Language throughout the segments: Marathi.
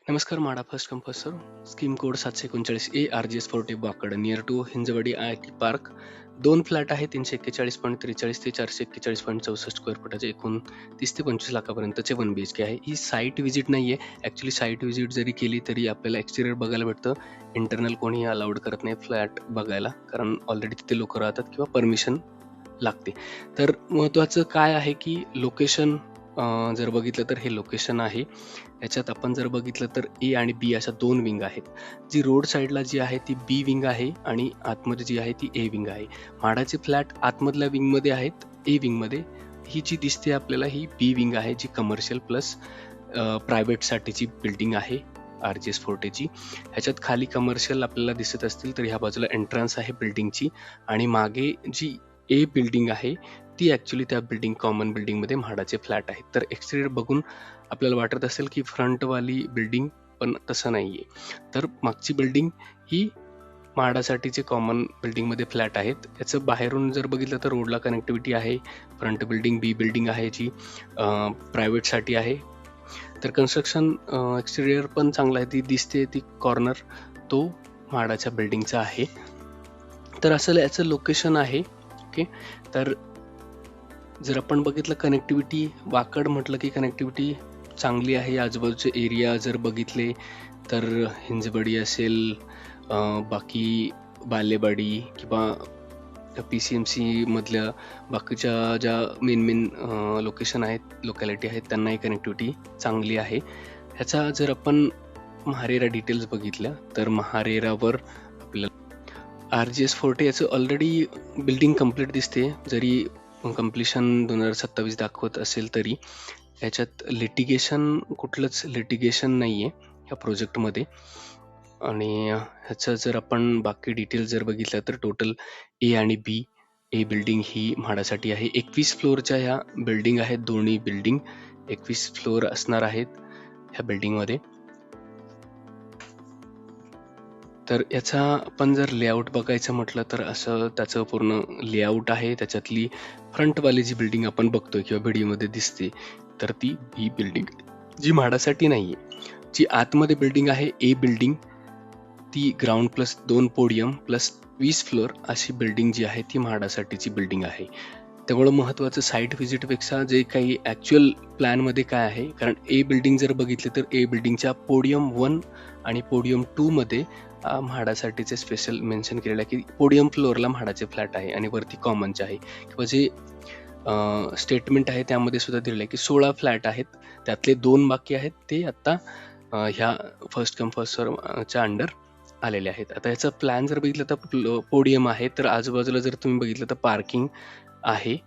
नमस्कार. MHADA first come first serve scheme code 739 ARGS 40 Wakad near to Hinjewadi IIT park. 2 flat आहे. 341.43 ते 441.64 स्क्वेअर फुटाचे एकूण 30 ते 25 लाखापर्यंतचे 1 BHK आहे. ही साईट व्हिजिट नाहीये. ॲक्च्युली साईट व्हिजिट जरी केली तरी आपल्याला एक्सटेरियर बघायला भेटतं. इंटरनल कोणीही अलाउड करत नाही फ्लॅट बघायला, कारण ऑलरेडी तिथे लोक राहतात किंवा परमिशन लागते. तर महत्त्वाचं काय आहे की लोकेशन जर बघितलं तर हे लोकेशन आहे. याच्यात आपण जर बघितलं तर ए आणि बी अशा 2 विंग आहेत. जी रोड साईडला जी आहे ती बी विंग आहे आणि आतमध्ये जी आहे ती ए विंग आहे. म्हाडाचे फ्लॅट आतमधल्या विंगमध्ये आहेत, ए विंगमध्ये. ही जी दिसते आपल्याला ही बी विंग आहे, जी कमर्शियल प्लस प्रायव्हेटसाठीची बिल्डिंग आहे RGS 40ची. ह्याच्यात खाली कमर्शियल आपल्याला दिसत असतील तर ह्या बाजूला एंट्रन्स आहे बिल्डिंगची आणि मागे जी ए बिल्डिंग आहे ती ॲक्च्युली त्या बिल्डिंग कॉमन बिल्डिंगमध्ये म्हाडाचे फ्लॅट आहेत. तर एक्सटेरियर बघून आपल्याला वाटत असेल की फ्रंटवाली बिल्डिंग, पण तसं नाहीये. तर मागची बिल्डिंग ही म्हाडासाठीचे कॉमन बिल्डिंगमध्ये फ्लॅट आहेत. याचं बाहेरून जर बघितलं तर रोडला कनेक्टिव्हिटी आहे. फ्रंट बिल्डिंग बी बिल्डिंग आहे जी प्रायव्हेटसाठी आहे. तर कन्स्ट्रक्शन एक्सटेरियर पण चांगलं आहे. ती दिसते ती कॉर्नर तो म्हाडाच्या बिल्डिंगचा आहे. तर असं याचं लोकेशन आहे. ओके, तर जर आपण बघितलं कनेक्टिव्हिटी, वाकड म्हटलं की कनेक्टिव्हिटी चांगली आहे. आजूबाजूचे एरिया जर बघितले तर हिंजवडी असेल, बाकी बालेवाडी किंवा PCMC मधल्या बाकीच्या ज्या मेन लोकेशन आहेत, लोकॅलिटी आहेत, त्यांनाही कनेक्टिव्हिटी चांगली आहे. ह्याचा जर आपण महारेरा डिटेल्स बघितल्या तर महारेरावर आपल्याला RGS 40 याचं ऑलरेडी बिल्डिंग कम्प्लीट दिसते. जरी कम्प्लिशन 2027 दाखवत असेल तरी याच्यात कुठलंच लिटिगेशन नाही आहे ह्या प्रोजेक्टमध्ये. आणि ह्याचं जर आपण बाकी डिटेल्स जर बघितलं तर टोटल ए आणि बी, ए बिल्डिंग ही म्हाडासाठी आहे. 21 फ्लोअरच्या ह्या बिल्डिंग आहेत. दोन्ही बिल्डिंग 21 फ्लोअर असणार आहेत ह्या बिल्डिंगमध्ये. तर याचा आपण जर लेआउट बघायचं म्हटलं तर असं त्याचं पूर्ण लेआउट आहे. त्याच्यातली फ्रंटवाली जी बिल्डिंग आपण बघतोय किंवा व्हिडिओमध्ये दिसते तर ती बी बिल्डिंग, जी म्हाडासाठी नाहीये. जी आतमध्ये बिल्डिंग आहे ए बिल्डिंग, ती ground plus 2 podium plus 20 floor अशी बिल्डिंग जी आहे ती म्हाडासाठीची बिल्डिंग आहे. त्यामुळं महत्त्वाचं साईट व्हिजिटपेक्षा जे काही ॲक्च्युअल प्लॅनमध्ये काय आहे, कारण ए बिल्डिंग जर बघितले तर ए बिल्डिंगच्या पोडियम 1 आणि पोडियम 2 मध्ये म्हाडासाठीचे स्पेशल मेन्शन केलेलं आहे की पोडियम फ्लोअरला म्हाडाचे फ्लॅट आहे आणि वरती कॉमनचे आहे. किंवा जे स्टेटमेंट आहे त्यामध्ये सुद्धा दिलेलं आहे की 16 फ्लॅट आहेत, त्यातले 2 बाकी आहेत ते आत्ता ह्या फर्स्ट कम फर्स्ट सर्वच्या अंडर आलेले आहेत. आता याचा प्लॅन जर बघितलं तर पोडियम आहे, तर आजूबाजूला जर तुम्ही बघितलं तर पार्किंग आहे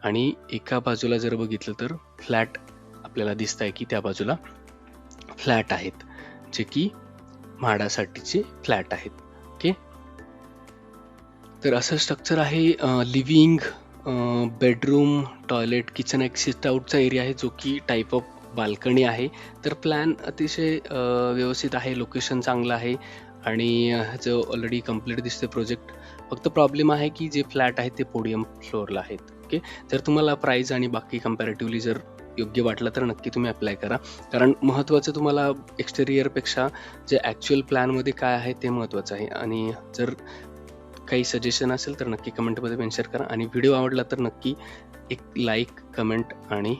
आणि एका बाजूला जर बघितलं तर फ्लॅट आपल्याला दिसत आहे की त्या बाजूला फ्लॅट आहेत, जे की म्हाडासाठीचे फ्लॅट आहेत. ओके, तर असं स्ट्रक्चर आहे. लिव्हिंग, बेडरूम, टॉयलेट, किचन एक सिट आउटचा एरिया आहे जो की टाईप ऑफ बाल्कनी आहे. तर प्लॅन अतिशय व्यवस्थित आहे. लोकेशन चांगलं आहे आणि ह्याचं ऑलरेडी कम्प्लीट दिसते प्रोजेक्ट. फक्त प्रॉब्लेम आहे की जे फ्लॅट आहेत ते पोडियम फ्लोअरला आहेत. ओके, जर तुम्हाला प्राईस आणि बाकी कम्पॅरेटिव्हली जर योग्य वाटलं तर नक्की तुम्ही अप्लाय करा, कारण महत्त्वाचं तुम्हाला एक्सटेरियरपेक्षा जे ॲक्च्युअल प्लॅनमध्ये काय आहे ते महत्त्वाचं आहे. आणि जर काही सजेशन असेल तर नक्की कमेंटमध्ये मेन्शन करा आणि व्हिडिओ आवडला तर नक्की एक लाईक, कमेंट आणि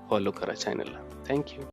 फॉलो करा चॅनलला. थँक्यू.